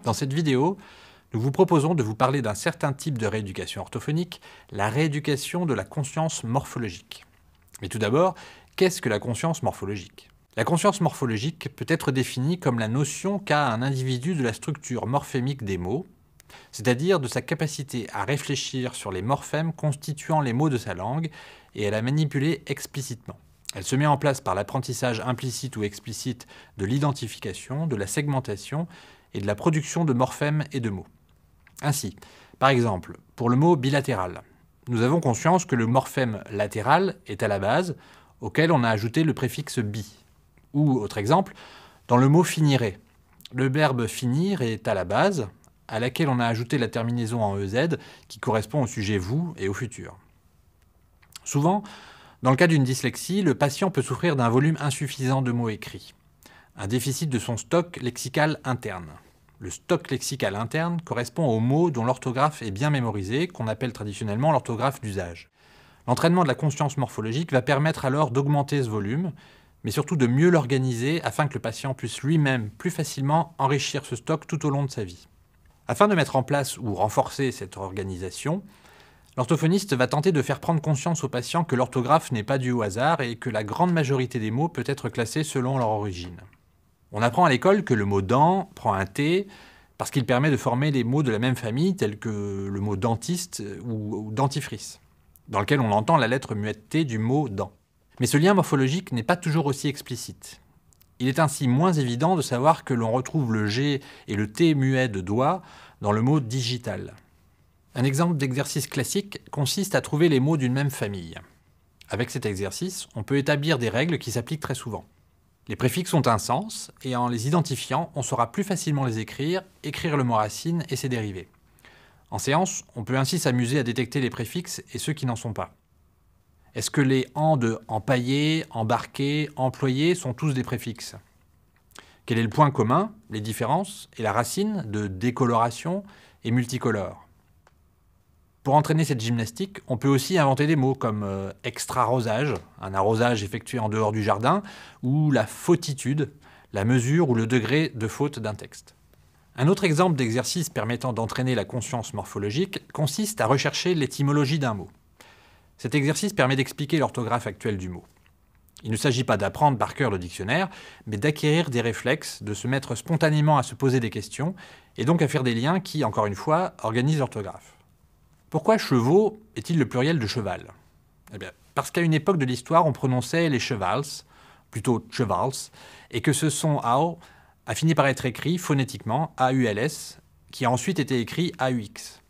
Dans cette vidéo, nous vous proposons de vous parler d'un certain type de rééducation orthophonique, la rééducation de la conscience morphologique. Mais tout d'abord, qu'est-ce que la conscience morphologique ? La conscience morphologique peut être définie comme la notion qu'a un individu de la structure morphémique des mots, c'est-à-dire de sa capacité à réfléchir sur les morphèmes constituant les mots de sa langue et à la manipuler explicitement. Elle se met en place par l'apprentissage implicite ou explicite de l'identification, de la segmentation et de la production de morphèmes et de mots. Ainsi, par exemple, pour le mot bilatéral, nous avons conscience que le morphème latéral est à la base, auquel on a ajouté le préfixe bi. Ou, autre exemple, dans le mot finirait, le verbe finir est à la base, à laquelle on a ajouté la terminaison en EZ qui correspond au sujet vous et au futur. Souvent, dans le cas d'une dyslexie, le patient peut souffrir d'un volume insuffisant de mots écrits, un déficit de son stock lexical interne. Le stock lexical interne correspond aux mots dont l'orthographe est bien mémorisée, qu'on appelle traditionnellement l'orthographe d'usage. L'entraînement de la conscience morphologique va permettre alors d'augmenter ce volume, mais surtout de mieux l'organiser afin que le patient puisse lui-même plus facilement enrichir ce stock tout au long de sa vie. Afin de mettre en place ou renforcer cette organisation, l'orthophoniste va tenter de faire prendre conscience au patient que l'orthographe n'est pas due au hasard et que la grande majorité des mots peut être classée selon leur origine. On apprend à l'école que le mot « dent » prend un « t » parce qu'il permet de former des mots de la même famille tels que le mot « dentiste » ou « dentifrice », dans lequel on entend la lettre muette « t » du mot « dent ». Mais ce lien morphologique n'est pas toujours aussi explicite. Il est ainsi moins évident de savoir que l'on retrouve le « g » et le « t » muet de « doigt » dans le mot « digital ». Un exemple d'exercice classique consiste à trouver les mots d'une même famille. Avec cet exercice, on peut établir des règles qui s'appliquent très souvent. Les préfixes ont un sens, et en les identifiant, on saura plus facilement les écrire le mot racine et ses dérivés. En séance, on peut ainsi s'amuser à détecter les préfixes et ceux qui n'en sont pas. Est-ce que les « en » de « empailler »,« embarquer »,« employer » sont tous des préfixes ? Quel est le point commun, les différences, et la racine de « décoloration » et « multicolore » ? Pour entraîner cette gymnastique, on peut aussi inventer des mots comme extra-arrosage, un arrosage effectué en dehors du jardin, ou la fautitude, la mesure ou le degré de faute d'un texte. Un autre exemple d'exercice permettant d'entraîner la conscience morphologique consiste à rechercher l'étymologie d'un mot. Cet exercice permet d'expliquer l'orthographe actuelle du mot. Il ne s'agit pas d'apprendre par cœur le dictionnaire, mais d'acquérir des réflexes, de se mettre spontanément à se poser des questions, et donc à faire des liens qui, encore une fois, organisent l'orthographe. Pourquoi chevaux est-il le pluriel de cheval ? Eh bien, parce qu'à une époque de l'histoire, on prononçait les chevals, plutôt chevals, et que ce son AO a fini par être écrit phonétiquement AULS, qui a ensuite été écrit AUX.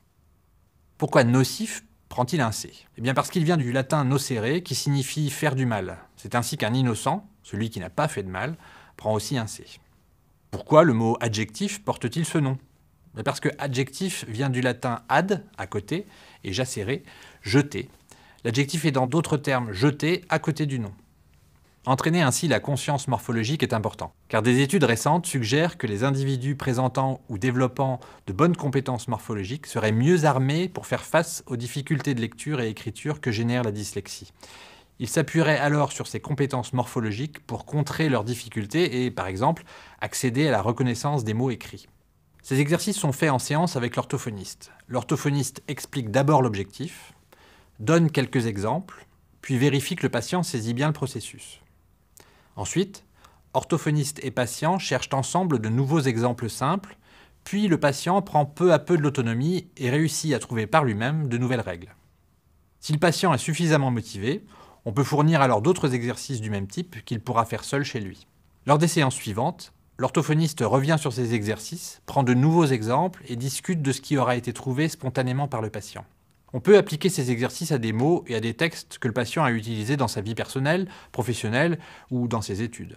Pourquoi nocif prend-il un C ? Eh bien parce qu'il vient du latin nocere, qui signifie faire du mal. C'est ainsi qu'un innocent, celui qui n'a pas fait de mal, prend aussi un C. Pourquoi le mot adjectif porte-t-il ce nom ? Parce que adjectif vient du latin ad, à côté, et jacere, jeter. L'adjectif est dans d'autres termes jeté à côté du nom. Entraîner ainsi la conscience morphologique est important, car des études récentes suggèrent que les individus présentant ou développant de bonnes compétences morphologiques seraient mieux armés pour faire face aux difficultés de lecture et écriture que génère la dyslexie. Ils s'appuieraient alors sur ces compétences morphologiques pour contrer leurs difficultés et, par exemple, accéder à la reconnaissance des mots écrits. Ces exercices sont faits en séance avec l'orthophoniste. L'orthophoniste explique d'abord l'objectif, donne quelques exemples, puis vérifie que le patient saisit bien le processus. Ensuite, orthophoniste et patient cherchent ensemble de nouveaux exemples simples, puis le patient prend peu à peu de l'autonomie et réussit à trouver par lui-même de nouvelles règles. Si le patient est suffisamment motivé, on peut fournir alors d'autres exercices du même type qu'il pourra faire seul chez lui. Lors des séances suivantes, l'orthophoniste revient sur ces exercices, prend de nouveaux exemples et discute de ce qui aura été trouvé spontanément par le patient. On peut appliquer ces exercices à des mots et à des textes que le patient a utilisés dans sa vie personnelle, professionnelle ou dans ses études.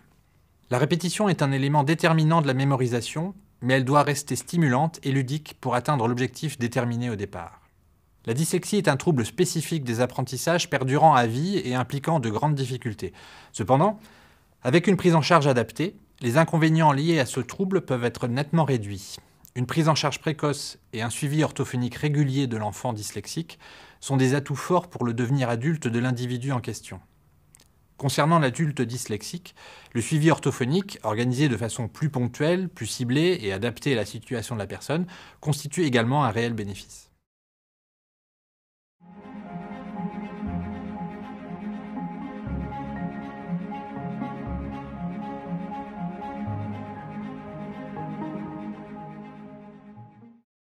La répétition est un élément déterminant de la mémorisation, mais elle doit rester stimulante et ludique pour atteindre l'objectif déterminé au départ. La dyslexie est un trouble spécifique des apprentissages perdurant à vie et impliquant de grandes difficultés. Cependant, avec une prise en charge adaptée, les inconvénients liés à ce trouble peuvent être nettement réduits. Une prise en charge précoce et un suivi orthophonique régulier de l'enfant dyslexique sont des atouts forts pour le devenir adulte de l'individu en question. Concernant l'adulte dyslexique, le suivi orthophonique, organisé de façon plus ponctuelle, plus ciblée et adapté à la situation de la personne, constitue également un réel bénéfice.